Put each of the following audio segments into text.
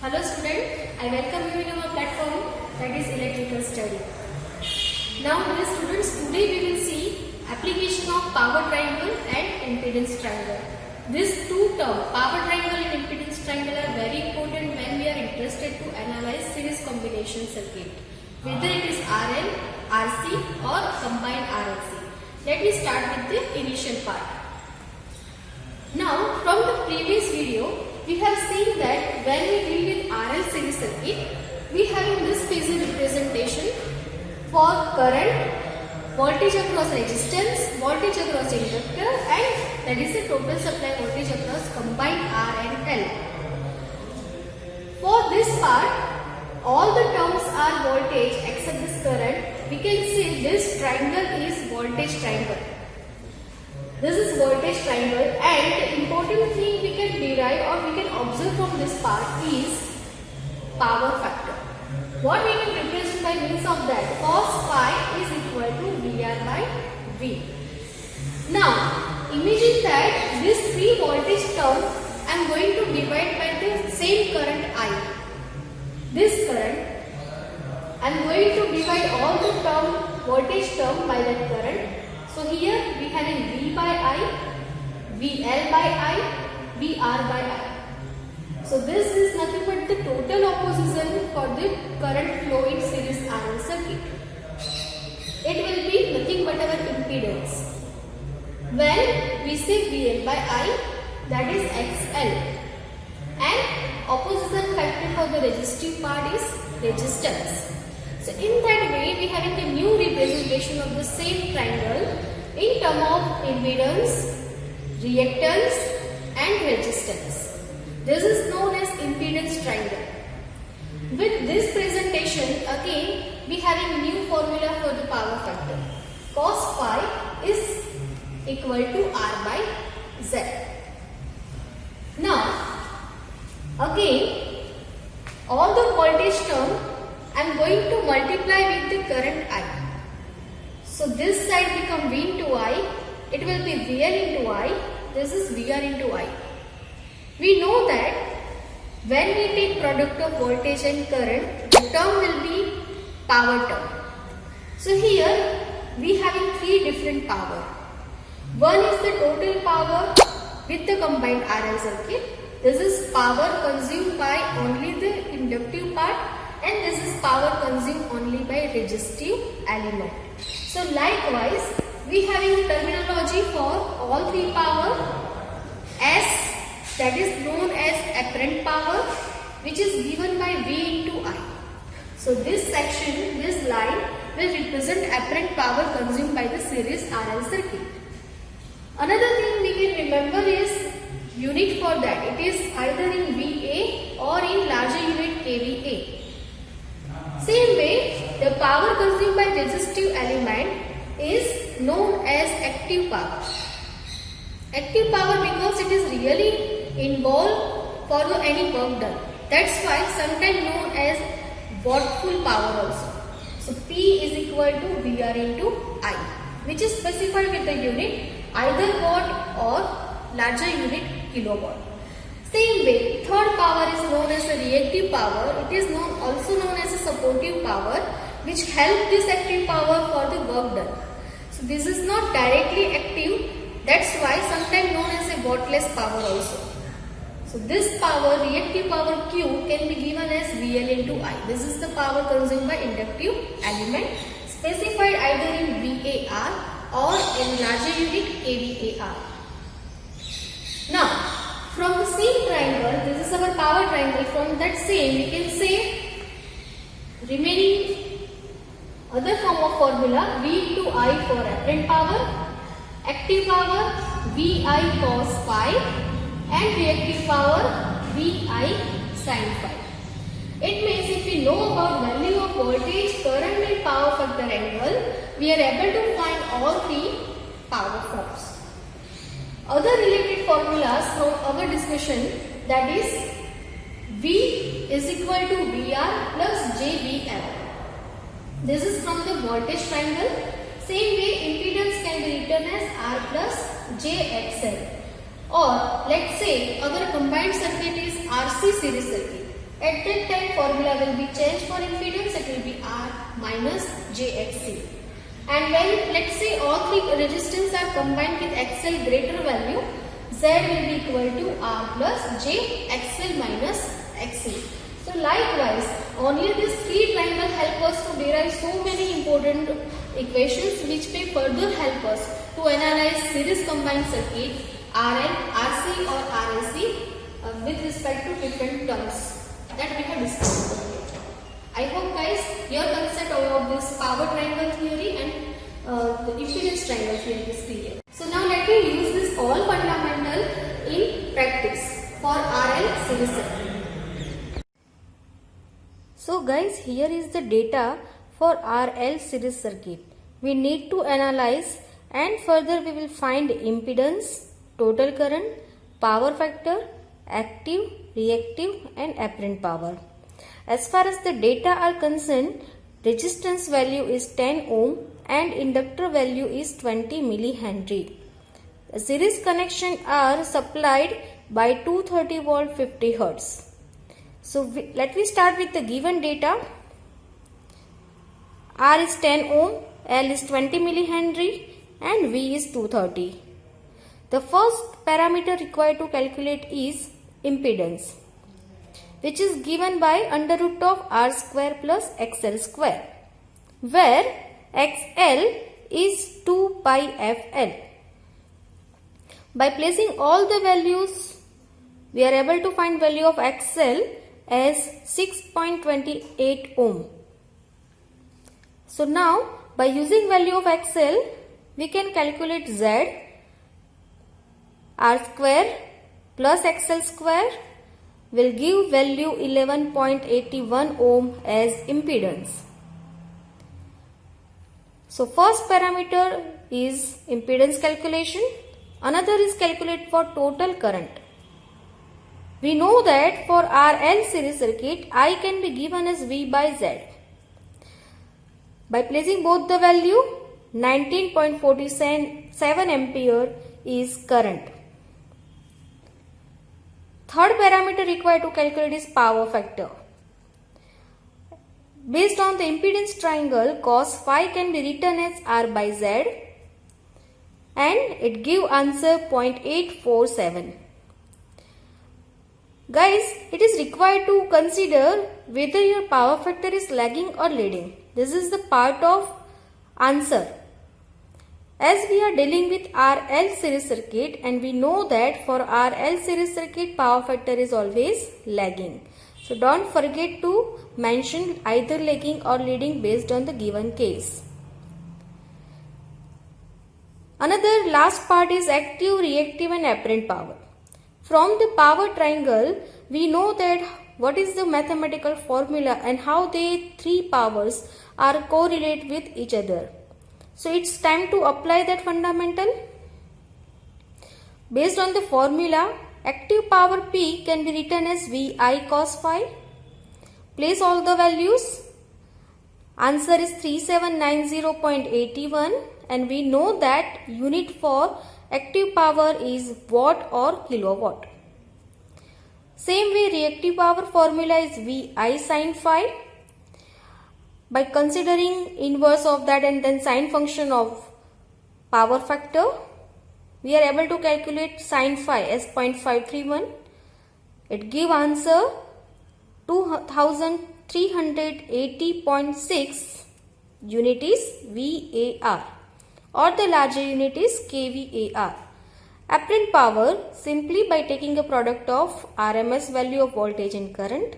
Hello student, I welcome you in our platform that is electrical study. Now dear students, today we will see application of power triangle and impedance triangle. These two terms, power triangle and impedance triangle, are very important when we are interested to analyze series combination circuit, whether it is RL, RC or combined RLC. Let me start with the initial part. Now from the previous video, we have seen that when we deal with RL series circuit, we have in this phasor representation for current, voltage across resistance, voltage across inductor, and that is the total supply voltage across combined R and L. For this part, all the terms are voltage except this current. We can say this triangle is voltage triangle. This is voltage triangle, and the important thing we can derive or we can observe from this part is power factor. What we can represent by means of that? Cos phi is equal to VR by V. Now, imagine that this 3 voltage term I am going to divide by the same current I. This current, I am going to divide all the voltage term by that current. So here we have a V by I, VL by I, VR by I. So this is nothing but the total opposition for the current flow in series RL circuit. It will be nothing but our impedance. When we say VL by I, that is XL. And opposition factor for the resistive part is resistance. So in that way, we have a new representation of the same triangle in terms of impedance, reactance and resistance. This is known as impedance triangle. With this presentation, again we have a new formula for the power factor. Cos phi is equal to R by Z. Now, again, all the voltage term I am going to multiply with the current I. So this side become V into I, it will be VL into I, this is VR into I. We know that when we take product of voltage and current, the term will be power term. So here we having 3 different power. One is the total power with the combined RL circuit. This is power consumed by only the inductive part, and this is power consumed only by resistive element. So likewise, we having terminology for all 3 power. S, that is known as apparent power, which is given by V into I. So this section, this line will represent apparent power consumed by the series RL circuit. Another thing we can remember is unit for that. It is either in VA or in larger unit kVA. Same way, the power consumed by resistive element is known as active power. Active power because it is really involved for any work done. That's why sometimes known as wattful power also. So P is equal to VR into I, which is specified with the unit either watt or larger unit kilowatt. Same way, third power is known as the reactive power. It is also known as a supportive power, which helps this active power for the work done. So this is not directly active. That's why sometimes known as a wattless power also. So this power, reactive power Q, can be given as VL into I. This is the power consumed by inductive element, specified either in VAR or in larger unit kVAR. Now, from the same triangle, this is our power triangle. From that same, we can say remaining other form of formula V into I for apparent power, active power VI cos phi, and reactive power VI sin phi. It means if we know about value of voltage, current and power factor angle, we are able to find all 3 power forms. Other related formulas from our discussion, that is V is equal to VR plus JVL. This is from the voltage triangle. Same way, impedance can be written as R plus JXL. Or let's say our combined circuit is RC series circuit. At that time formula will be changed for impedance, it will be R minus jXC. And when let's say all three resistance are combined with XL greater value, Z will be equal to R plus jXL minus XC. So likewise, only this three triangle help us to derive so many important equations which may further help us to analyze series combined circuit RL, RC or RLC with respect to different terms that we have discussed earlier. I hope guys your concept of this power triangle theory and the impedance triangle theory is clear. So now let me use this all fundamental in practice for RL series circuit. So guys, here is the data for RL series circuit. We need to analyze and further we will find impedance, total current, power factor, active, reactive and apparent power. As far as the data are concerned, resistance value is 10 ohm and inductor value is 20 millihenry. The series connection are supplied by 230 volt 50 hertz. So let me start with the given data. R is 10 ohm, L is 20 millihenry and V is 230. The first parameter required to calculate is impedance, which is given by under root of R square plus XL square, where XL is 2 pi FL. By placing all the values, we are able to find value of XL as 6.28 ohm. So now by using value of XL, we can calculate Z. R square plus XL square will give value 11.81 ohm as impedance. So first parameter is impedance calculation. Another is calculate for total current. We know that for RL series circuit, I can be given as V by Z. By placing both the value, 19.47 ampere is current. Third parameter required to calculate is power factor. Based on the impedance triangle, cos phi can be written as R by Z and it give answer 0.847. Guys, it is required to consider whether your power factor is lagging or leading. This is the part of answer. As we are dealing with RL series circuit and we know that for RL series circuit power factor is always lagging. So don't forget to mention either lagging or leading based on the given case. Another last part is active, reactive and apparent power. From the power triangle, we know that what is the mathematical formula and how they three powers are correlate with each other. So it's time to apply that fundamental. Based on the formula, active power P can be written as VI cos phi. Place all the values. Answer is 3790.81 and we know that unit for active power is watt or kilowatt. Same way reactive power formula is VI sin phi. By considering inverse of that and then sine function of power factor, we are able to calculate sin phi as 0.531. It give answer 2380.6 unit is VAR or the larger unit is kVAR. Apparent power simply by taking a product of RMS value of voltage and current.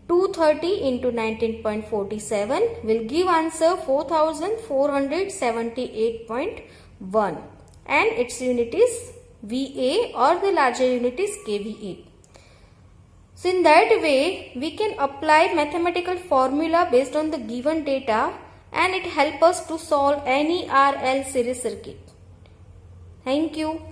230 into 19.47 will give answer 4478.1 and its unit is VA or the larger unit is kVA. So in that way we can apply mathematical formula based on the given data and it helps us to solve any RL series circuit. Thank you.